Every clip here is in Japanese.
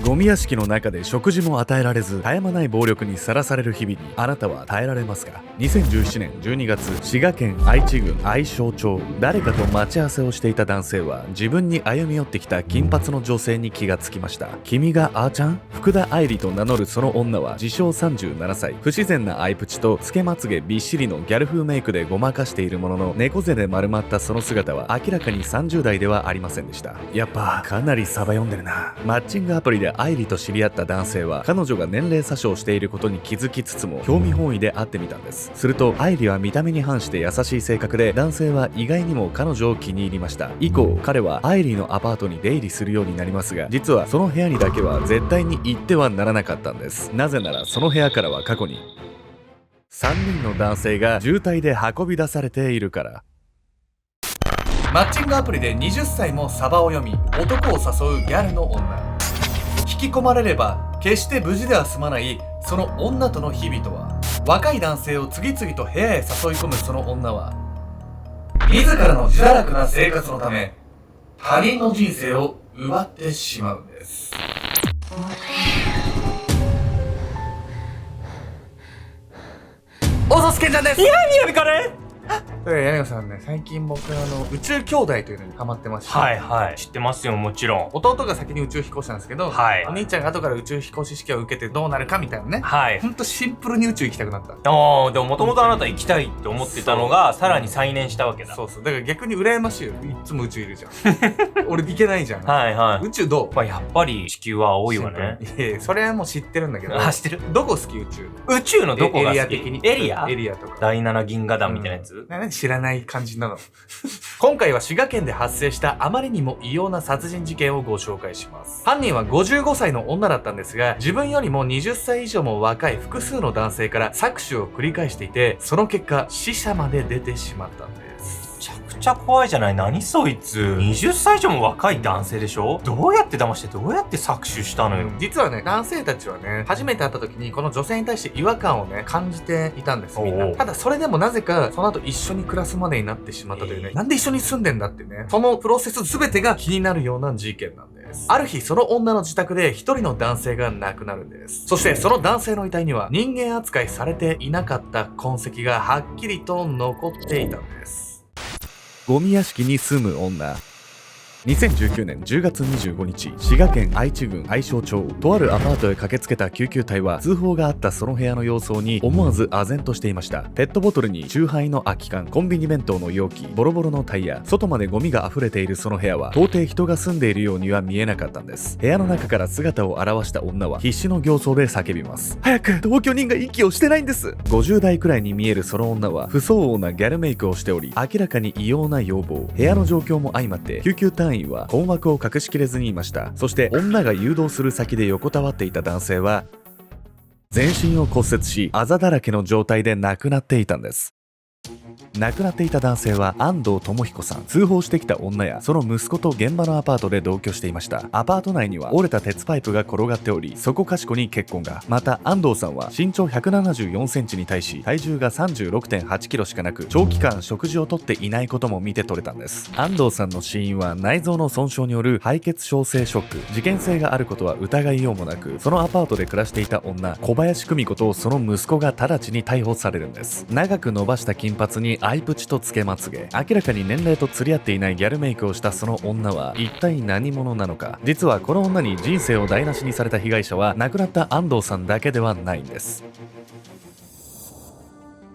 ゴミ屋敷の中で食事も与えられず絶え間ない暴力にさらされる日々にあなたは耐えられますか。2017年12月、滋賀県愛知郡愛荘町、誰かと待ち合わせをしていた男性は自分に歩み寄ってきた金髪の女性に気がつきました。君があーちゃん？福田愛理と名乗るその女は自称37歳、不自然なアイプチとつけまつげびっしりのギャル風メイクでごまかしているものの、猫背で丸まったその姿は明らかに30代ではありませんでした。やっぱかなりサバ読んでるな。マッチングアプリで愛理と知り合った男性は彼女が年齢詐称していることに気づきつつも興味本位で会ってみたんです。すると愛理は見た目に反して優しい性格で、男性は意外にも彼女を気に入りました。以降彼は愛理のアパートに出入りするようになりますが、実はその部屋にだけは絶対に行ってはならなかったんです。なぜならその部屋からは過去に3人の男性が渋滞で運び出されているから。マッチングアプリで20歳もサバを読み、男を誘うギャルの女。引き込まれれば決して無事では済まないその女との日々とは。若い男性を次々と部屋へ誘い込むその女は、自らの自堕落な生活のため他人の人生を奪ってしまうんです。おそすけんちゃんです。いや、みかね。ヤネさんね、最近僕宇宙兄弟というのにハマってまして、はいはい、知ってますよ、もちろん。弟が先に宇宙飛行士なんですけど、はい、お兄ちゃんが後から宇宙飛行士試験を受けてどうなるかみたいなね。はい。ほんとシンプルに宇宙行きたくなった。でももともとあなた行きたいって思ってたのがさらに再燃したわけだ。そうそう。だから逆に羨ましいよ。いつも宇宙いるじゃん。俺行けないじゃん。はいはい。宇宙どう？まあやっぱり地球は青いわね。いやいや、それはもう知ってるんだけど。あ、知ってる？どこ好き宇宙？宇宙のどこが好き？エリア的に。エリア？エリアとか。第7銀河団みたいなやつ？なんで知らない感じなの？今回は滋賀県で発生したあまりにも異様な殺人事件をご紹介します。犯人は55歳の女だったんですが、自分よりも20歳以上も若い複数の男性から搾取を繰り返していて、その結果死者まで出てしまったんです。めちゃくちゃ怖いじゃない。何そいつ。20歳以上も若い男性でしょ。どうやって騙してどうやって搾取したのよ。実はね、男性たちはね、初めて会った時にこの女性に対して違和感をね、感じていたんです、みんな。ただそれでもなぜかその後一緒に暮らすまでになってしまったというね、なんで一緒に住んでんだってね、そのプロセス全てが気になるような事件なんです。ある日その女の自宅で一人の男性が亡くなるんです。そしてその男性の遺体には人間扱いされていなかった痕跡がはっきりと残っていたんです。ゴミ屋敷に住む女。2019年10月25日、滋賀県愛知郡愛荘町、とあるアパートへ駆けつけた救急隊は、通報があったその部屋の様相に思わず唖然としていました。ペットボトルに酎ハイの空き缶、コンビニ弁当の容器、ボロボロのタイヤ、外までゴミが溢れているその部屋は到底人が住んでいるようには見えなかったんです。部屋の中から姿を現した女は必死の形相で叫びます。早く、同居人が息をしてないんです。50代くらいに見えるその女は不相応なギャルメイクをしており、明らかに異様な要望。部屋の状況も相まって救急隊員は困惑を隠しきれずにいました。そして女が誘導する先で横たわっていた男性は全身を骨折し、あざだらけの状態で亡くなっていたんです。亡くなっていた男性は安藤智彦さん。通報してきた女やその息子と現場のアパートで同居していました。アパート内には折れた鉄パイプが転がっており、そこかしこに血痕が。また安藤さんは身長174センチに対し体重が36.8キロしかなく、長期間食事をとっていないことも見て取れたんです。安藤さんの死因は内臓の損傷による敗血症性ショック。事件性があることは疑いようもなく、そのアパートで暮らしていた女小林久美子とその息子が直ちに逮捕されるんです。長く伸ばした金髪にアイプチとつけまつげ、明らかに年齢と釣り合っていないギャルメイクをしたその女は一体何者なのか。実はこの女に人生を台無しにされた被害者は亡くなった安藤さんだけではないんです。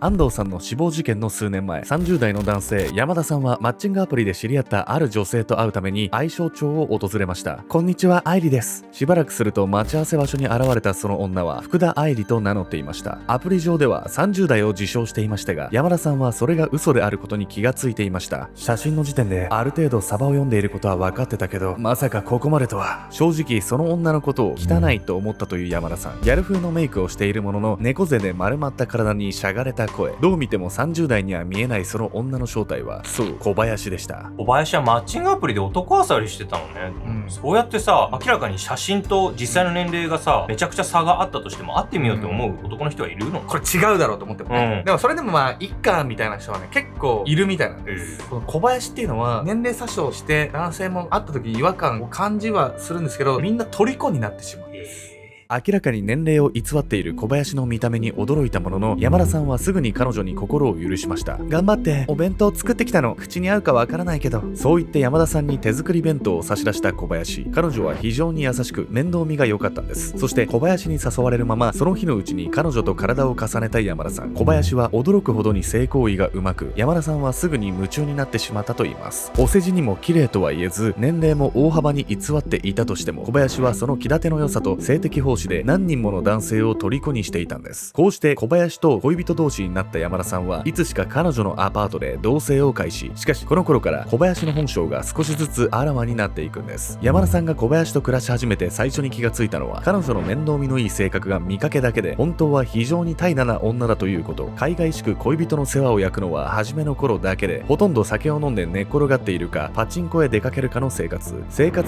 安藤さんの死亡事件の数年前、30代の男性山田さんはマッチングアプリで知り合ったある女性と会うために愛荘町を訪れました。こんにちは、愛理です。しばらくすると待ち合わせ場所に現れたその女は福田愛理と名乗っていました。アプリ上では30代を自称していましたが、山田さんはそれが嘘であることに気がついていました。写真の時点である程度サバを読んでいることは分かってたけど、まさかここまでとは。正直その女のことを汚いと思ったという山田さん。ギャル風のメイクをしているものの、猫背で丸まった体にしゃがれた声、どう見ても30代には見えないその女の正体は、そう小林でした。小林はマッチングアプリで男漁りしてたのね。そうやってさ、明らかに写真と実際の年齢がさ、めちゃくちゃ差があったとしても会ってみようって思う男の人はいるの？これ違うだろうと思ってもね。でもそれでもまあ、一家みたいな人はね、結構いるみたいなんです。この小林っていうのは、年齢詐称して男性も会った時に違和感を感じはするんですけど、みんな虜になってしまうんです。明らかに年齢を偽っている小林の見た目に驚いたものの、山田さんはすぐに彼女に心を許しました。頑張って、お弁当作ってきたの。口に合うかわからないけど。そう言って山田さんに手作り弁当を差し出した小林。彼女は非常に優しく面倒見が良かったんです。そして小林に誘われるまま、その日のうちに彼女と体を重ねた山田さん。小林は驚くほどに性行為がうまく、山田さんはすぐに夢中になってしまったと言います。お世辞にも綺麗とは言えず、年齢も大幅に偽っていたとしても、小林はその気立ての良さと性的奉仕で何人もの男性を虜にしていたんです。こうして小林と恋人同士になった山田さんはいつしか彼女のアパートで同棲を開始。しかしこの頃から小林の本性が少しずつあらわになっていくんです。山田さんが小林と暮らし始めて最初に気がついたのは、彼女の面倒見のいい性格が見かけだけで本当は非常に怠惰な女だということ。海外しく恋人の世話を焼くのは初めの頃だけで、ほとんど酒を飲んで寝っ転がっているかパチンコへ出かけるかの生活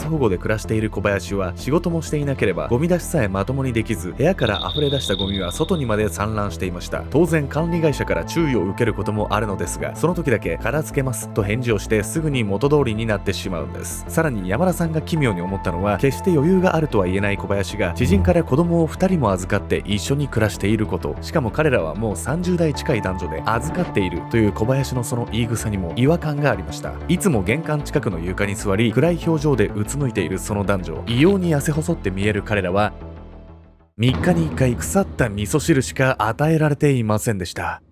保護で暮らしている小林は、仕事もしていなければゴミ出しさえまともにできず、部屋から溢れ出したゴミは外にまで散乱していました。当然管理会社から注意を受けることもあるのですが、その時だけ片付けますと返事をしてすぐに元通りになってしまうんです。さらに山田さんが奇妙に思ったのは、決して余裕があるとは言えない小林が知人から子供を2人も預かって一緒に暮らしていること。しかも彼らはもう30代近い男女で預かっているという小林のその言い草にも違和感がありました。いつも玄関近くの床に座り、暗い表情でうつむいているその男女、異様に痩せ細って見える彼らは3日に1回腐った味噌汁しか与えられていませんでした。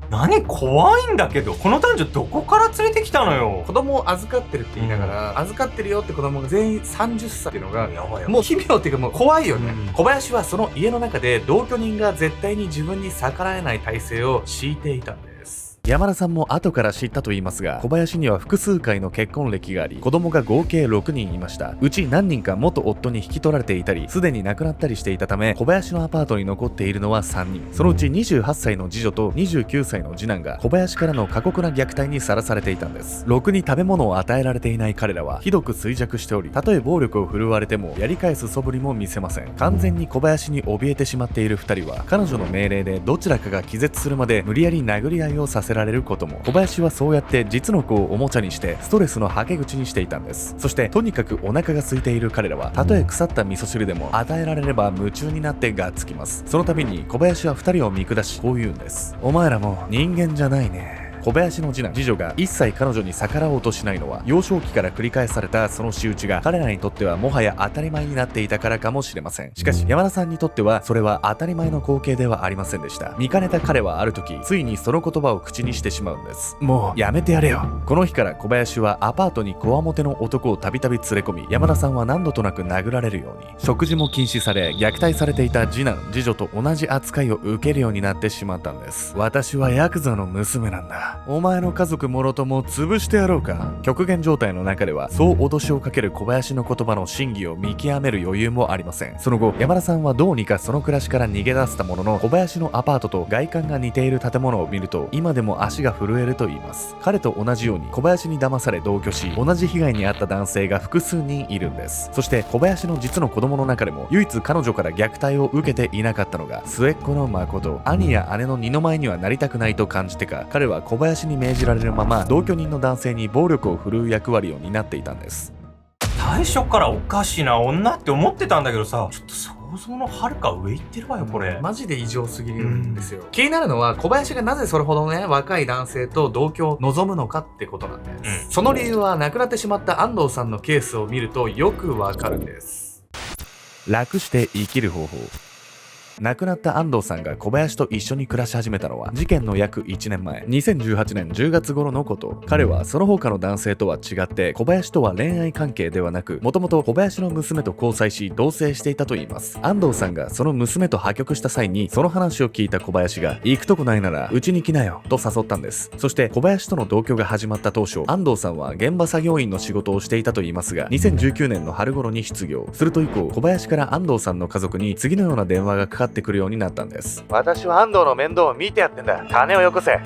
何？怖いんだけど。この男女どこから連れてきたのよ。子供を預かってるって言いながら、預かってるよって子供が全員30歳っていうのがやばいもう奇妙っていうかもう怖いよね。小林はその家の中で同居人が絶対に自分に逆らえない体制を敷いていたんです。山田さんも後から知ったと言いますが、小林には複数回の結婚歴があり、子供が合計6人いました。うち何人か元夫に引き取られていたり、すでに亡くなったりしていたため、小林のアパートに残っているのは3人。そのうち28歳の次女と29歳の次男が小林からの過酷な虐待にさらされていたんです。ろくに食べ物を与えられていない彼らはひどく衰弱しており、たとえ暴力を振るわれてもやり返す素振りも見せません。完全に小林に怯えてしまっている2人は、彼女の命令でどちらかが気絶するまで無理やり殴り合いをさせられることも。小林はそうやって実の子をおもちゃにしてストレスのはけ口にしていたんです。そしてとにかくお腹が空いている彼らは、たとえ腐った味噌汁でも与えられれば夢中になってがっつきます。その度に小林は2人を見下しこう言うんです。お前らも人間じゃないね。小林の次男次女が一切彼女に逆らおうとしないのは、幼少期から繰り返されたその仕打ちが彼らにとってはもはや当たり前になっていたからかもしれません。しかし山田さんにとってはそれは当たり前の光景ではありませんでした。見かねた彼はある時ついにその言葉を口にしてしまうんです。もうやめてやれよ。この日から小林はアパートにこわもての男をたびたび連れ込み、山田さんは何度となく殴られるように、食事も禁止され虐待されていた次男次女と同じ扱いを受けるようになってしまったんです。私はヤクザの娘なんだ。お前の家族もろとも潰してやろうか。極限状態の中ではそう脅しをかける小林の言葉の真偽を見極める余裕もありません。その後山田さんはどうにかその暮らしから逃げ出せたものの、小林のアパートと外観が似ている建物を見ると今でも足が震えると言います。彼と同じように小林に騙され同居し、同じ被害に遭った男性が複数人いるんです。そして小林の実の子供の中でも唯一彼女から虐待を受けていなかったのが末っ子の誠。兄や姉の二の舞にはなりたくないと感じてか、彼は小林に命じられるまま同居人の男性に暴力を振るう役割を担っていたんです。最初からおかしな女って思ってたんだけどさ、ちょっと想像のはるか上行ってるわよこれ。マジで異常すぎるんですよ。気になるのは小林がなぜそれほどね若い男性と同居を望むのかってことなんです。その理由は亡くなってしまった安藤さんのケースを見るとよくわかるんです。楽して生きる方法。亡くなった安藤さんが小林と一緒に暮らし始めたのは事件の約1年前、2018年10月頃のこと。彼はその他の男性とは違って小林とは恋愛関係ではなく、もともと小林の娘と交際し同棲していたといいます。安藤さんがその娘と破局した際にその話を聞いた小林が、行くとこないならうちに来なよと誘ったんです。そして小林との同居が始まった当初、安藤さんは現場作業員の仕事をしていたといいますが、2019年の春頃に失業すると以降、小林から安藤さんの家族に次のような電話がかかっってくるようになったんです。私は安藤の面倒を見てやってんだ。金をよこせ。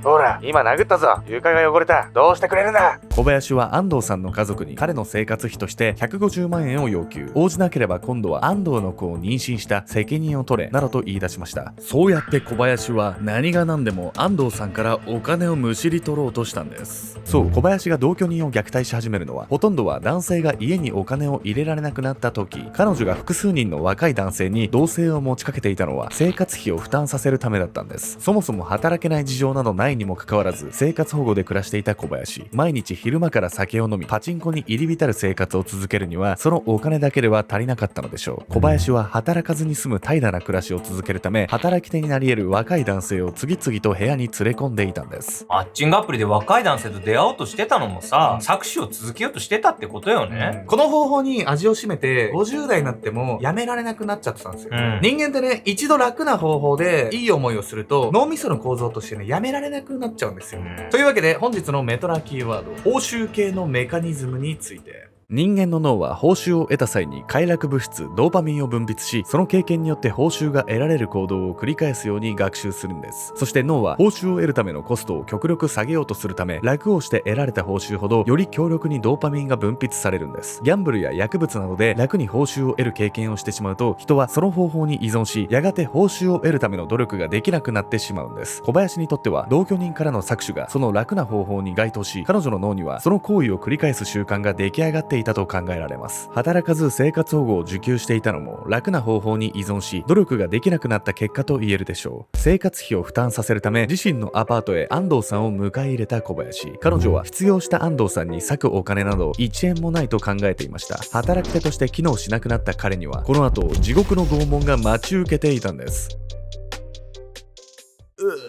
ほら、今殴ったぞ。床が汚れた。どうしてくれるんだ。小林は安藤さんの家族に彼の生活費として150万円を要求。応じなければ今度は安藤の子を妊娠した責任を取れなどと言い出しました。そうやって小林は何が何でも安藤さんからお金をむしり取ろうとしたんです。そう、小林が同居人を虐待し始めるのはほとんどは男性が家にお金を入れられなくなった時、彼女が複数人の若い男性に同棲を持ちかけていたのは生活費を負担させるためだったんです。そもそも働けない事情などないにもかかわらず生活保護で暮らしていた小林、毎日昼間から酒を飲みパチンコに入り浸る生活を続けるにはそのお金だけでは足りなかったのでしょう。小林は働かずに済む怠惰な暮らしを続けるため、働き手になり得る若い男性を次々と部屋に連れ込んでいたんです。マッチングアプリで若い男性と出会おうとしてたのもさ、搾取を続けようとしてたってことよね。この方法に味を占めて50代になってもやめられなくなっちゃってたんですよ。人間ってね、一度楽な方法でいい思いをすると脳みその構造としてね、やめられなくなっちゃうんですよ。というわけで本日のメトラキーワード、報酬系のメカニズムについて。人間の脳は報酬を得た際に快楽物質ドーパミンを分泌し、その経験によって報酬が得られる行動を繰り返すように学習するんです。そして脳は報酬を得るためのコストを極力下げようとするため、楽をして得られた報酬ほどより強力にドーパミンが分泌されるんです。ギャンブルや薬物などで楽に報酬を得る経験をしてしまうと、人はその方法に依存し、やがて報酬を得るための努力ができなくなってしまうんです。小林にとっては同居人からの搾取がその楽な方法に該当し、彼女の脳にはその行為を繰り返す習慣が出来上がっていたと考えられます。働かず生活保護を受給していたのも楽な方法に依存し、努力ができなくなった結果と言えるでしょう。生活費を負担させるため自身のアパートへ安藤さんを迎え入れた小林。彼女は必要した安藤さんに割くお金など1円もないと考えていました。働き手として機能しなくなった彼にはこの後地獄の拷問が待ち受けていたんです。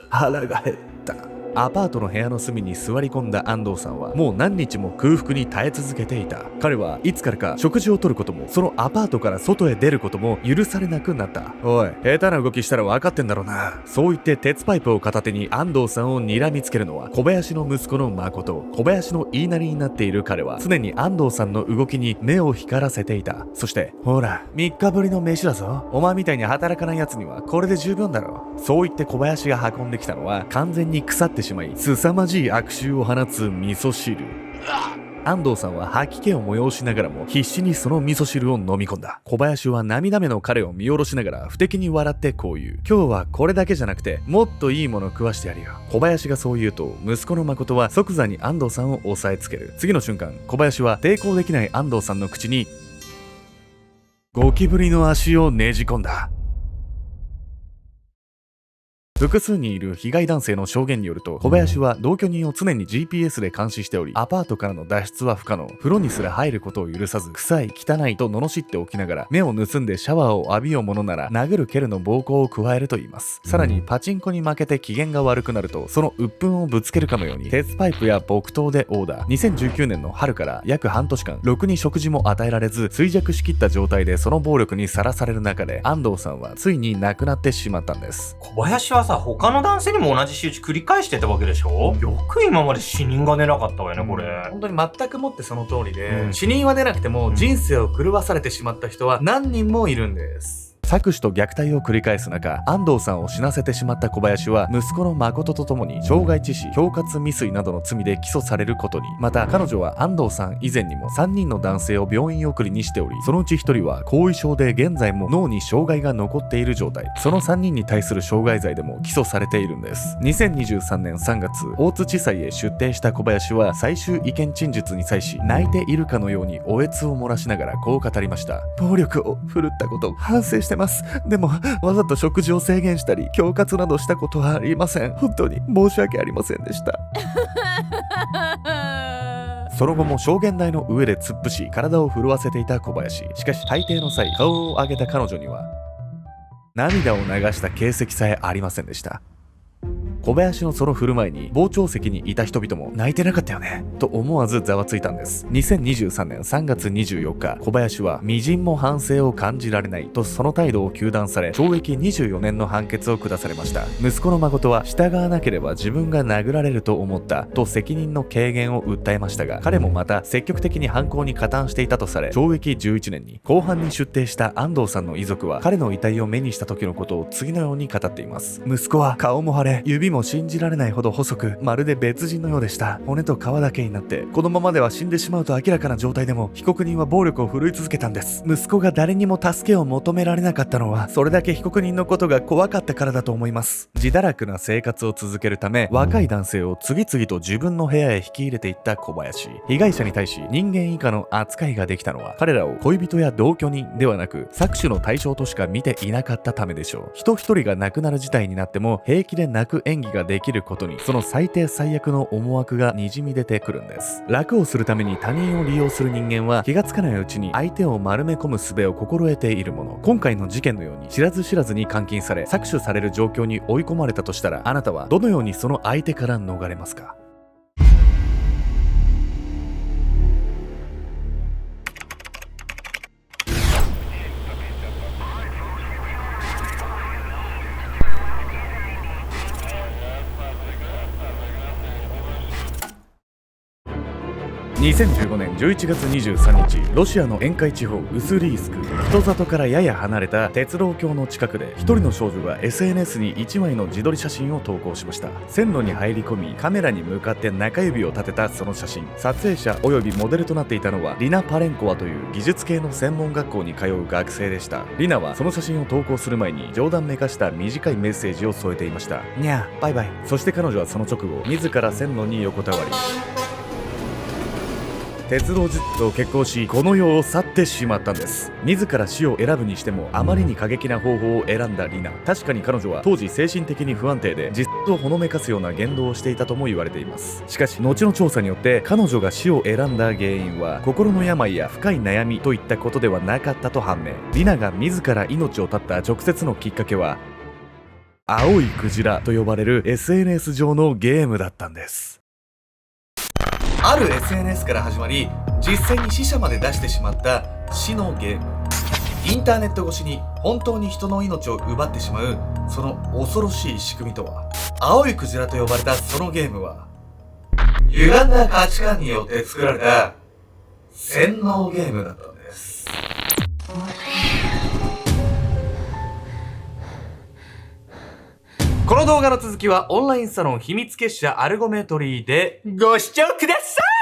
腹が減った。アパートの部屋の隅に座り込んだ安藤さんはもう何日も空腹に耐え続けていた。彼はいつからか食事をとることもそのアパートから外へ出ることも許されなくなった。おい、下手な動きしたら分かってんだろうな。そう言って鉄パイプを片手に安藤さんを睨みつけるのは小林の息子の誠。小林の言いなりになっている彼は常に安藤さんの動きに目を光らせていた。そして、ほら3日ぶりの飯だぞ。お前みたいに働かない奴にはこれで十分だろう。そう言って小林が運んできたのは完全に腐ってしまい凄まじい悪臭を放つ味噌汁。安藤さんは吐き気を催しながらも必死にその味噌汁を飲み込んだ。小林は涙目の彼を見下ろしながら不敵に笑ってこう言う。今日はこれだけじゃなくてもっといいもの食わしてやるよ。小林がそう言うと息子の誠は即座に安藤さんを押さえつける。次の瞬間、小林は抵抗できない安藤さんの口にゴキブリの足をねじ込んだ。複数にいる被害男性の証言によると、小林は同居人を常に GPS で監視しており、アパートからの脱出は不可能。風呂にすら入ることを許さず、臭い、汚いと罵っておきながら、目を盗んでシャワーを浴びようものなら、殴る蹴るの暴行を加えると言います。さらに、パチンコに負けて機嫌が悪くなると、その鬱憤をぶつけるかのように、鉄パイプや木刀で殴打。2019年の春から約半年間、ろくに食事も与えられず、衰弱しきった状態でその暴力にさらされる中で、安藤さんはついに亡くなってしまったんです。小林はさ、他の男性にも同じ仕打ち繰り返してたわけでしょ。よく今まで死人が出なかったわよね、これ。本当に全くもってその通りで、死人は出なくても人生を狂わされてしまった人は何人もいるんです。搾取と虐待を繰り返す中、安藤さんを死なせてしまった小林は息子の誠と共に傷害致死、恐喝未遂などの罪で起訴されることに。また彼女は安藤さん以前にも3人の男性を病院送りにしており、そのうち1人は後遺症で現在も脳に障害が残っている状態。その3人に対する傷害罪でも起訴されているんです。2023年3月、大津地裁へ出廷した小林は最終意見陳述に際し、泣いているかのようにおえつを漏らしながらこう語りました。暴力を振るったこと反省してます。でもわざと食事を制限したり恐喝などしたことはありません。本当に申し訳ありませんでした。その後も証言台の上で突っ伏し体を震わせていた小林。しかし大抵の際、顔を上げた彼女には涙を流した形跡さえありませんでした。小林のその振る舞いに傍聴席にいた人々も泣いてなかったよねと思わずざわついたんです。2023年3月24日、小林は微塵も反省を感じられないとその態度を糾弾され、懲役24年の判決を下されました。息子の誠は従わなければ自分が殴られると思ったと責任の軽減を訴えましたが、彼もまた積極的に犯行に加担していたとされ、懲役11年に公判に出廷した安藤さんの遺族は彼の遺体を目にした時のことを次のように語っています。息子は顔も腫れ、指も信じられないほど細く、まるで別人のようでした。骨と皮だけになって、このままでは死んでしまうと明らかな状態でも被告人は暴力を振るい続けたんです。息子が誰にも助けを求められなかったのは、それだけ被告人のことが怖かったからだと思います。自堕落な生活を続けるため、若い男性を次々と自分の部屋へ引き入れていった小林。被害者に対し人間以下の扱いができたのは、彼らを恋人や同居人ではなく搾取の対象としか見ていなかったためでしょう。人一人が亡くなる事態になっても平気で泣く演技ができることに、その最低最悪の思惑がにじみ出てくるんです。楽をするために他人を利用する人間は気がつかないうちに相手を丸め込む術を心得ているもの。今回の事件のように知らず知らずに監禁され搾取される状況に追い込まれたとしたら、あなたはどのようにその相手から逃れますか？2015年11月23日、ロシアの沿海地方ウスリースク、人里からやや離れた鉄道橋の近くで、一人の少女が SNS に1枚の自撮り写真を投稿しました。線路に入り込み、カメラに向かって中指を立てたその写真。撮影者およびモデルとなっていたのはリナ・パレンコワという技術系の専門学校に通う学生でした。リナはその写真を投稿する前に冗談めかした短いメッセージを添えていました。にゃー、バイバイ。そして彼女はその直後、自ら線路に横たわり、鉄道術を決行し、この世を去ってしまったんです。自ら死を選ぶにしてもあまりに過激な方法を選んだリナ。確かに彼女は当時精神的に不安定で、実をほのめかすような言動をしていたとも言われています。しかし後の調査によって、彼女が死を選んだ原因は心の病や深い悩みといったことではなかったと判明。リナが自ら命を絶った直接のきっかけは、青いクジラと呼ばれる SNS 上のゲームだったんです。ある SNS から始まり、実際に死者まで出してしまった死のゲーム。インターネット越しに本当に人の命を奪ってしまうその恐ろしい仕組みとは。青いクジラと呼ばれたそのゲームは、歪んだ価値観によって作られた洗脳ゲームだったんです。この動画の続きはオンラインサロン秘密結社アルゴメトリーでご視聴ください。